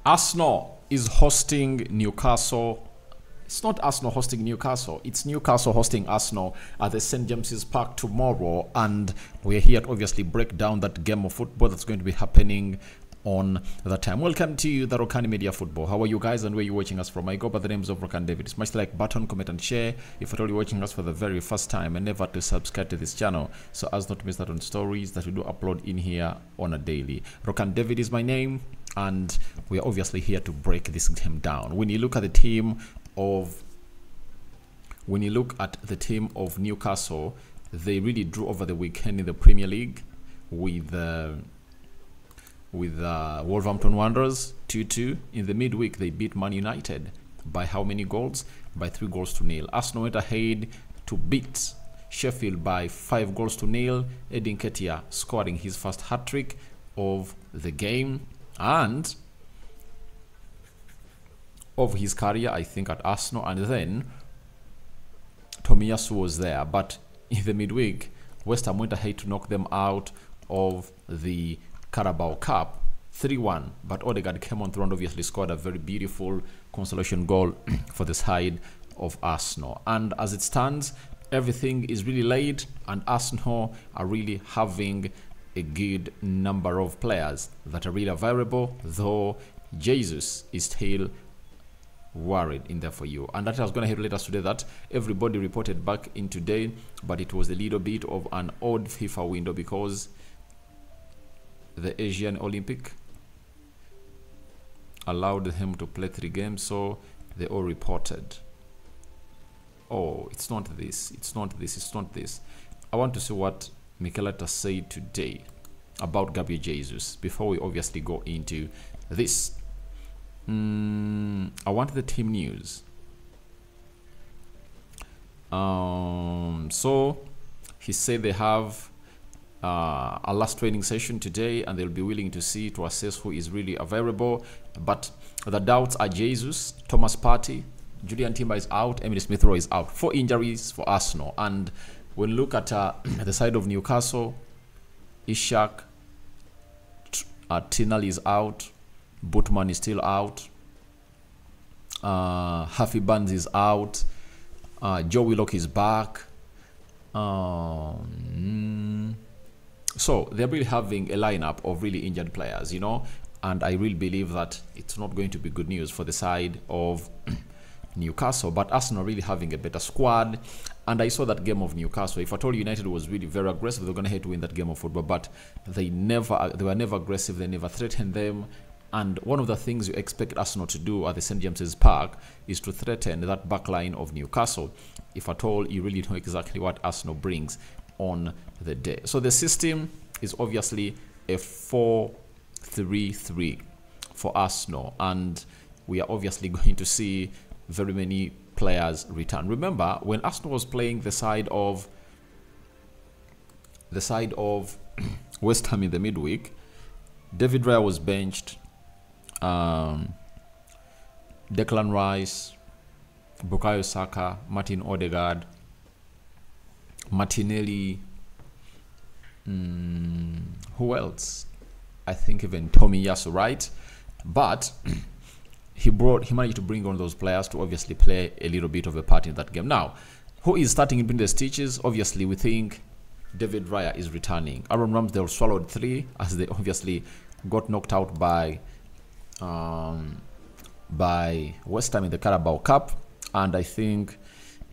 Arsenal is hosting Newcastle. It's not Arsenal hosting Newcastle. It's Newcastle hosting Arsenal at the St. James's Park tomorrow. And we're here to obviously break down that game of football that's going to be happening on that time. Welcome to the Rokani Media Football. How are you guys and where are you watching us from? I go by the names of Rokani David. Smash the like button, comment and share if at all you're watching us for the very first time, and never to subscribe to this channel so as not to miss out on stories that we do upload in here on a daily. Rokani David is my name, and we are obviously here to break this game down. When you look at the team of Newcastle, they really drew over the weekend in the Premier League with Wolverhampton Wanderers 2-2. In the midweek, they beat Man United by how many goals? By 3-0. Arsenal went ahead to beat Sheffield by 5-0. Edin Ketia scoring his first hat-trick of the game and of his career, I think, at Arsenal. And then Tomiyasu was there, but in the midweek, West Ham went ahead to knock them out of the Carabao Cup 3-1, but Odegaard came on through and obviously scored a very beautiful consolation goal for the side of Arsenal. And as it stands, everything is really laid, and Arsenal are really having a good number of players that are really available, though Jesus is still worried in there for you. And that was going to let us today that everybody reported back in today, but it was a little bit of an odd FIFA window because the Asian Olympic allowed him to play 3 games, so they all reported. Oh, it's not this, it's not this, it's not this. I want to see what Mikeleta said today about Gabriel Jesus before we obviously go into this. I want the team news. So he said they have a last training session today, and they'll be willing to see to assess who is really available. But the doubts are Jesus, Thomas Partey, Julian Timber is out, Emily Smith-Rowe is out. 4 injuries for Arsenal. And when you look at the side of Newcastle, Ishak, Tinal is out, Bootman is still out, Harvey Barnes is out, Joe Willock is back. So they're really having a lineup of really injured players, you know, and I really believe that it's not going to be good news for the side of Newcastle. But Arsenal really having a better squad, and I saw that game of Newcastle. If I told United was really very aggressive, they're going to have to win that game of football, but they were never aggressive, they never threatened them. And one of the things you expect Arsenal to do at the St. James's Park is to threaten that back line of Newcastle. If at all, you really know exactly what Arsenal brings on the day. So the system is obviously a 4-3-3 for Arsenal, and we are obviously going to see very many players return. Remember, when Arsenal was playing the side of West Ham in the midweek, David Raya was benched, Declan Rice, Bukayo Saka, Martin Odegaard, Martinelli, who else? I think even Tomiyasu, right? But he managed to bring on those players to obviously play a little bit of a part in that game. Now, who is starting in between the stitches? Obviously, we think David Raya is returning. Aaron Ramsdale swallowed 3 as they obviously got knocked out by West Ham in the Carabao Cup, and I think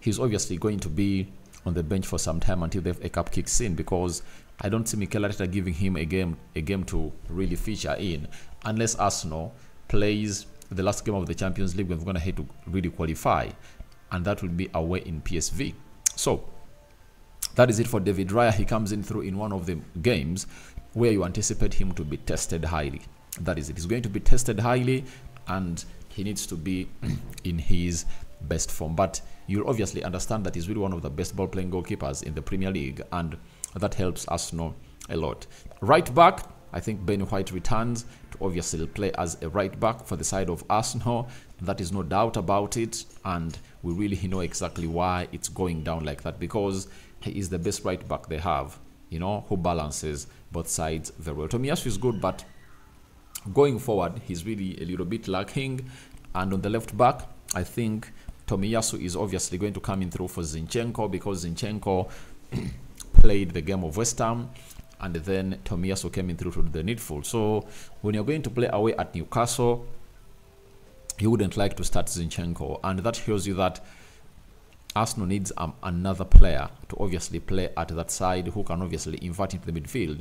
he's obviously going to be on the bench for some time until the FA Cup kicks in, because I don't see Mikel Arteta giving him a game to really feature in unless Arsenal plays the last game of the Champions League when we're going to have to really qualify, and that will be away in PSV. So that is it for David Raya. He comes in through in one of the games where you anticipate him to be tested highly. That is it. He's going to be tested highly, and he needs to be in his best form. But you'll obviously understand that he's really one of the best ball-playing goalkeepers in the Premier League, and that helps Arsenal a lot. Right back, I think Ben White returns to obviously play as a right back for the side of Arsenal. That is no doubt about it, and we really know exactly why it's going down like that, because he is the best right back they have, you know, who balances both sides very well. Tomiyasu is good, but going forward, he's really a little bit lacking. And on the left back, I think Tomiyasu is obviously going to come in through for Zinchenko, because Zinchenko played the game of West Ham, and then Tomiyasu came in through to the needful. So when you're going to play away at Newcastle, you wouldn't like to start Zinchenko, and that shows you that Arsenal needs another player to obviously play at that side, who can obviously invert into the midfield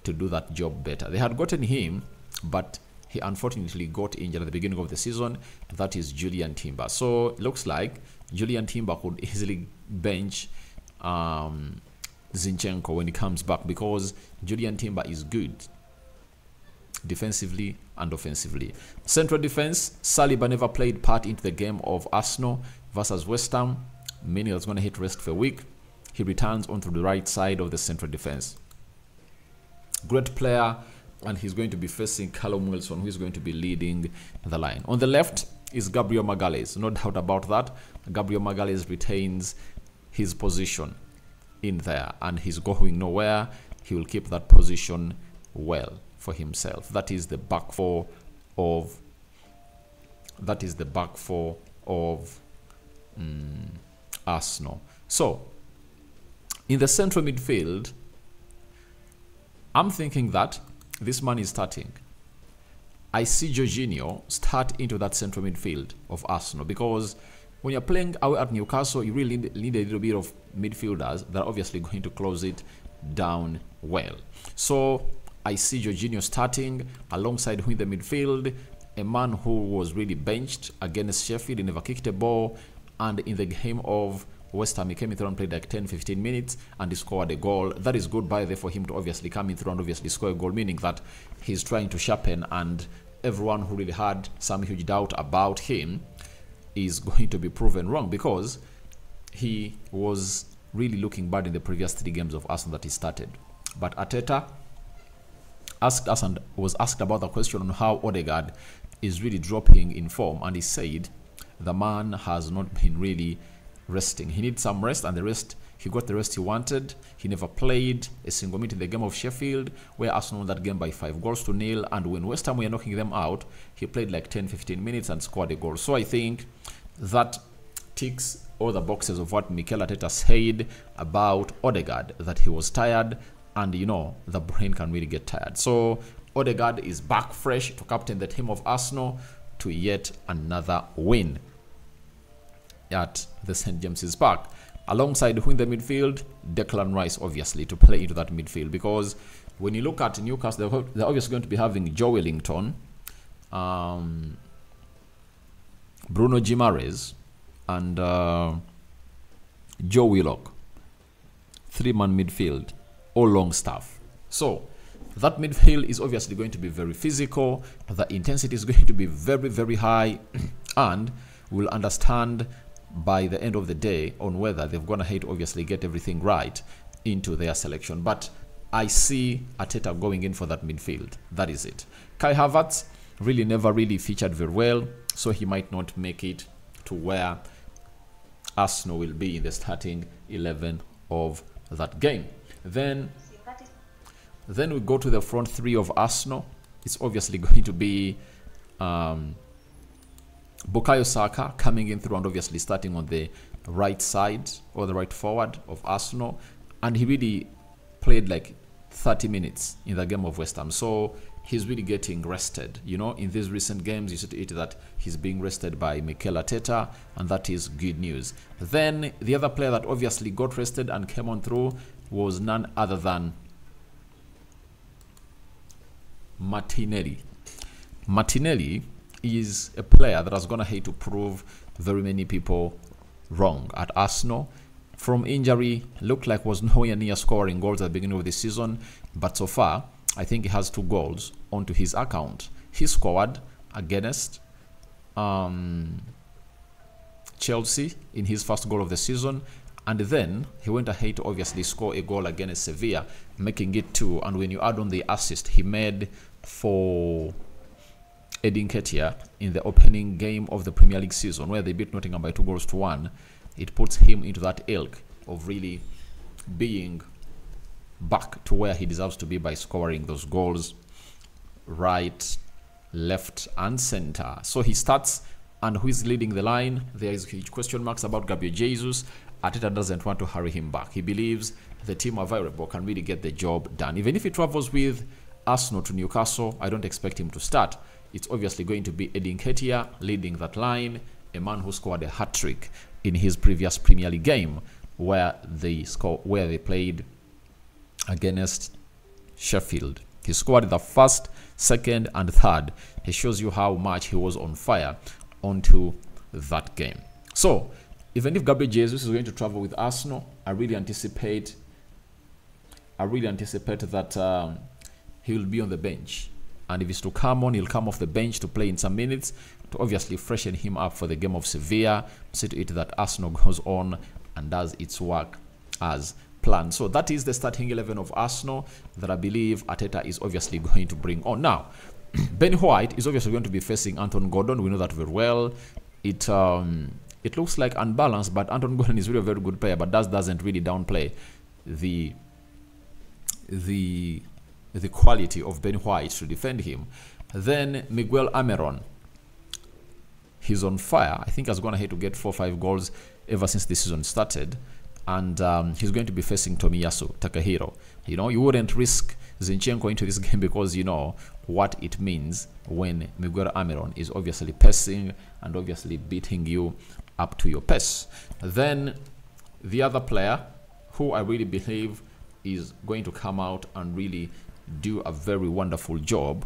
to do that job better. They had gotten him, but he unfortunately got injured at the beginning of the season. That is Julian Timber. So it looks like Julian Timber could easily bench Zinchenko when he comes back, because Julian Timber is good defensively and offensively. Central defense, Saliba never played part into the game of Arsenal versus West Ham, meaning he's going to hit rest for a week. He returns onto the right side of the central defense. Great player, and he's going to be facing Callum Wilson, who is going to be leading the line. On the left is Gabriel Magalhaes, no doubt about that. Gabriel Magalhaes retains his position in there, and he's going nowhere. He will keep that position well for himself. That is the back four of Arsenal. So in the central midfield, I'm thinking that this man is starting. I see Jorginho start into that central midfield of Arsenal, because when you're playing away at Newcastle, you really need a little bit of midfielders that are obviously going to close it down well. So I see Jorginho starting alongside who in the midfield, a man who was really benched against Sheffield. He never kicked a ball, and in the game of West Ham, he came in through and played like 10-15 minutes, and he scored a goal. That is good by there for him to obviously come in through and obviously score a goal, meaning that he's trying to sharpen, and everyone who really had some huge doubt about him is going to be proven wrong, because he was really looking bad in the previous 3 games of Arsenal that he started. But Arteta asked us and was asked about the question on how Odegaard is really dropping in form, and he said the man has not been really resting. He needs some rest, and he got the rest he wanted. He never played a single minute in the game of Sheffield, where Arsenal won that game by 5-0, and when West Ham were knocking them out, he played like 10-15 minutes and scored a goal. So I think that ticks all the boxes of what Mikel Arteta said about Odegaard, that he was tired, and you know, the brain can really get tired. So Odegaard is back fresh to captain the team of Arsenal to yet another win at the St. James's Park. Alongside who in the midfield, Declan Rice, obviously, to play into that midfield, because when you look at Newcastle, they're obviously going to be having Joe Wellington, Bruno Guimaraes, and Joe Willock. 3-man midfield, all long stuff. So that midfield is obviously going to be very physical. The intensity is going to be very, very high, and we'll understand by the end of the day on whether they're going to obviously get everything right into their selection. But I see Arteta going in for that midfield. That is it. Kai Havertz never really featured very well, so he might not make it to where Arsenal will be in the starting 11 of that game. Then we go to the front 3 of Arsenal. It's obviously going to be Bukayo Saka coming in through and obviously starting on the right side or the right forward of Arsenal, and he really played like 30 minutes in the game of West Ham, so he's really getting rested. You know, in these recent games, you see that he's being rested by Mikel Arteta, and that is good news. Then the other player that obviously got rested and came on through was none other than Martinelli. Martinelli is a player that is going to hate to prove very many people wrong at Arsenal. From injury, looked like was nowhere near scoring goals at the beginning of the season, but so far I think he has 2 goals onto his account. He scored against Chelsea in his first goal of the season, and then he went ahead to obviously score a goal against Sevilla, making it 2. And when you add on the assist he made for Edin Ketia in the opening game of the Premier League season, where they beat Nottingham by 2-1, it puts him into that ilk of really being back to where he deserves to be by scoring those goals right left and center. So he starts, and who is leading the line? There is huge question marks about Gabriel Jesus. Arteta doesn't want to hurry him back. He believes the team available can really get the job done. Even if he travels with Arsenal to Newcastle, I don't expect him to start. It's obviously going to be Eddie Nketiah leading that line, a man who scored a hat-trick in his previous Premier League game where they played against Sheffield. He scored the first, second, and third. He shows you how much he was on fire onto that game. So, even if Gabriel Jesus is going to travel with Arsenal, I really anticipate that he will be on the bench. And if he's to come on, he'll come off the bench to play in some minutes to obviously freshen him up for the game of Sevilla. See to it that Arsenal goes on and does its work as planned. So that is the starting 11 of Arsenal that I believe Arteta is obviously going to bring on. Now, Ben White is obviously going to be facing Anton Gordon. We know that very well. It looks like unbalanced, but Anton Gordon is really a very good player, but that doesn't really downplay the quality of Ben White to defend him. Then Miguel Almiron, he's on fire. I think has gone ahead to get 4 or 5 goals ever since the season started. And he's going to be facing Tomiyasu Takahiro. You know, you wouldn't risk Zinchenko into this game because you know what it means when Miguel Almiron is obviously pressing and obviously beating you up to your pace. Then the other player who I really believe is going to come out and really do a very wonderful job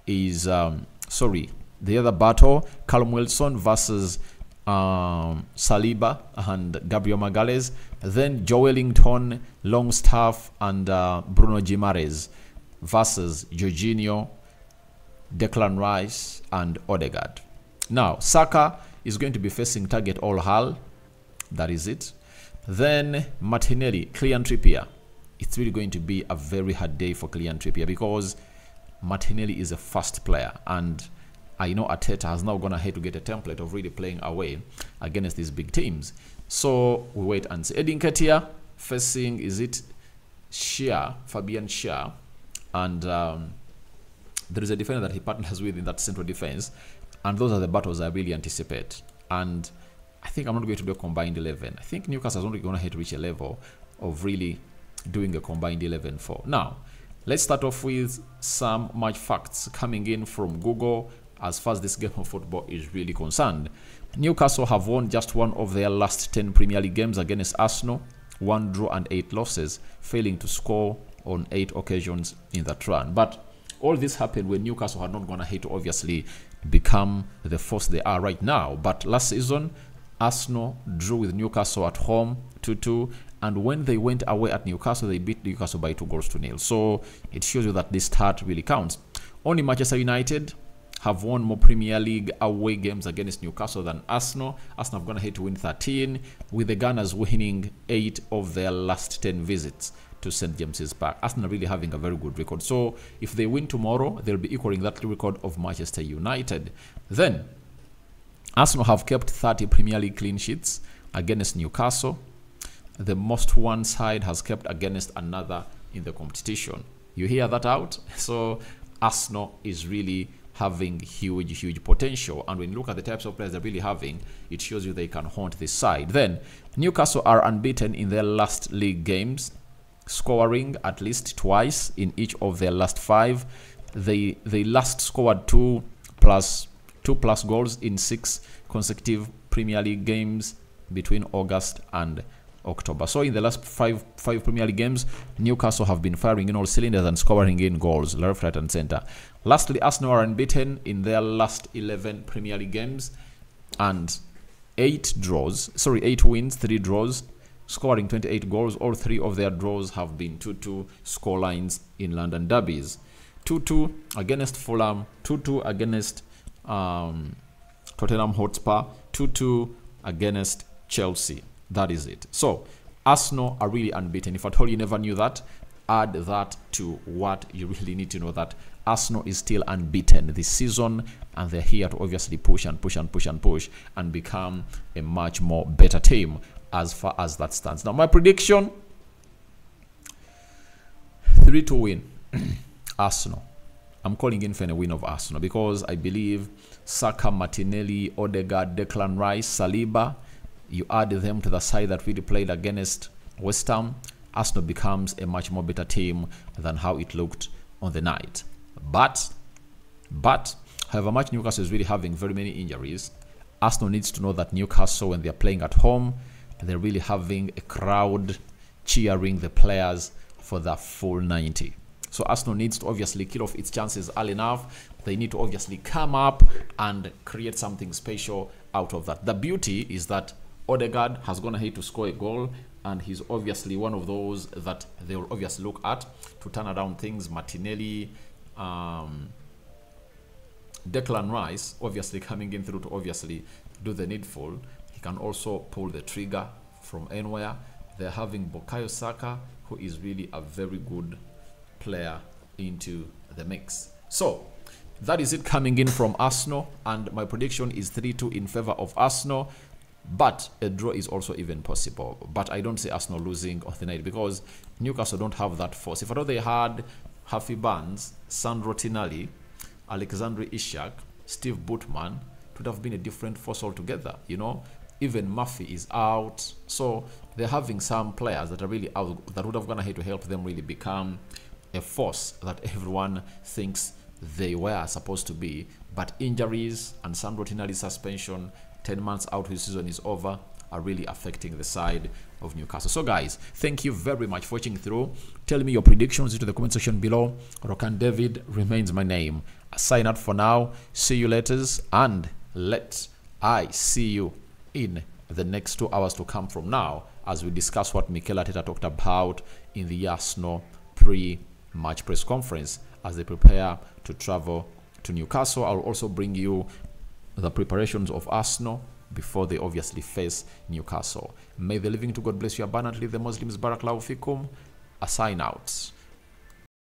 is the other battle, Callum Wilson versus Saliba and Gabriel Magalhaes. Then Joe Wellington, Longstaff, and Bruno Guimaraes versus Jorginho, Declan Rice, and Odegaard. Now, Saka is going to be facing Target All Hull. That is it. Then Martinelli, Kylian Trippier. It's really going to be a very hard day for Kylian Trippier because Martinelli is a fast player, and I know Arteta has now gone ahead to get a template of really playing away against these big teams. So we wait and see. Eddie Nketiah facing, is it Fabian Schär, and there is a defender that he partners with in that central defense, and those are the battles I really anticipate. And I think I'm not going to do a combined 11. I think Newcastle is only going to reach a level of really doing a combined 11 for. Now, let's start off with some match facts coming in from Google as far as this game of football is really concerned. Newcastle have won just one of their last 10 Premier League games against Arsenal, 1 draw and 8 losses, failing to score on 8 occasions in that run. But all this happened when Newcastle had not gone ahead to obviously become the force they are right now. But last season, Arsenal drew with Newcastle at home 2-2, and when they went away at Newcastle, they beat Newcastle by 2-0. So it shows you that this start really counts. Only Manchester United have won more Premier League away games against Newcastle than Arsenal. Arsenal have gone ahead to win 13, with the Gunners winning 8 of their last 10 visits to St. James's Park. Arsenal really having a very good record. So if they win tomorrow, they'll be equaling that record of Manchester United. Then Arsenal have kept 30 Premier League clean sheets against Newcastle. The most one side has kept against another in the competition. You hear that out? So Arsenal is really having huge potential, and when you look at the types of players they're really having, it shows you they can haunt this side. Then Newcastle are unbeaten in their last league games, scoring at least twice in each of their last 5. They last scored 2+ goals in 6 consecutive Premier League games between August and October. So in the last five Premier League games, Newcastle have been firing in all cylinders and scoring in goals left, right, and center. Lastly, Arsenal are unbeaten in their last 11 Premier League games and 8 wins, 3 draws, scoring 28 goals. All 3 of their draws have been 2-2 scorelines in London derbies. 2-2 against Fulham, 2-2 against Tottenham Hotspur, 2-2 against Chelsea. That is it. So Arsenal are really unbeaten. If at all you never knew that, add that to what you really need to know, that Arsenal is still unbeaten this season, and they're here to obviously push and become a much more better team as far as that stands. Now my prediction, 3-2 win. Arsenal. I'm calling in for a win of Arsenal because I believe Saka, Martinelli, Odegaard, Declan Rice, Saliba, you add them to the side that really played against West Ham, Arsenal becomes a much more better team than how it looked on the night. But however much Newcastle is really having very many injuries, Arsenal needs to know that Newcastle, when they're playing at home, they're really having a crowd cheering the players for the full 90. So Arsenal needs to obviously kill off its chances early enough. They need to obviously come up and create something special out of that. The beauty is that Odegaard has gone ahead to score a goal, and he's obviously one of those that they will obviously look at to turn around things. Martinelli, Declan Rice obviously coming in through to obviously do the needful. He can also pull the trigger from anywhere. They're having Bukayo Saka, who is really a very good player into the mix. So that is it coming in from Arsenal, and my prediction is 3-2 in favor of Arsenal, but a draw is also even possible. But I don't see Arsenal losing on the night because Newcastle don't have that force. If I thought they had Harvey Barnes, Sandro Tonali, Alexandre Isak, Steve Bootman, it would have been a different force altogether, you know. Even Murphy is out, so they're having some players that are really out that would have gone ahead to help them really become a force that everyone thinks they were supposed to be. But injuries and Sandro Tonali's suspension, 10 months out, his season is over, are really affecting the side of Newcastle. So guys, thank you very much for watching through. Tell me your predictions into the comment section below. Rokani David remains my name. I sign out for now. See you later, and I see you in the next 2 hours to come from now as we discuss what Mikel Arteta talked about in the Arsenal pre-match press conference as they prepare to travel to Newcastle. I'll also bring you the preparations of Arsenal before they obviously face Newcastle. May the living to God bless you abundantly. The Muslims, Barakallahu Fikum. A sign out.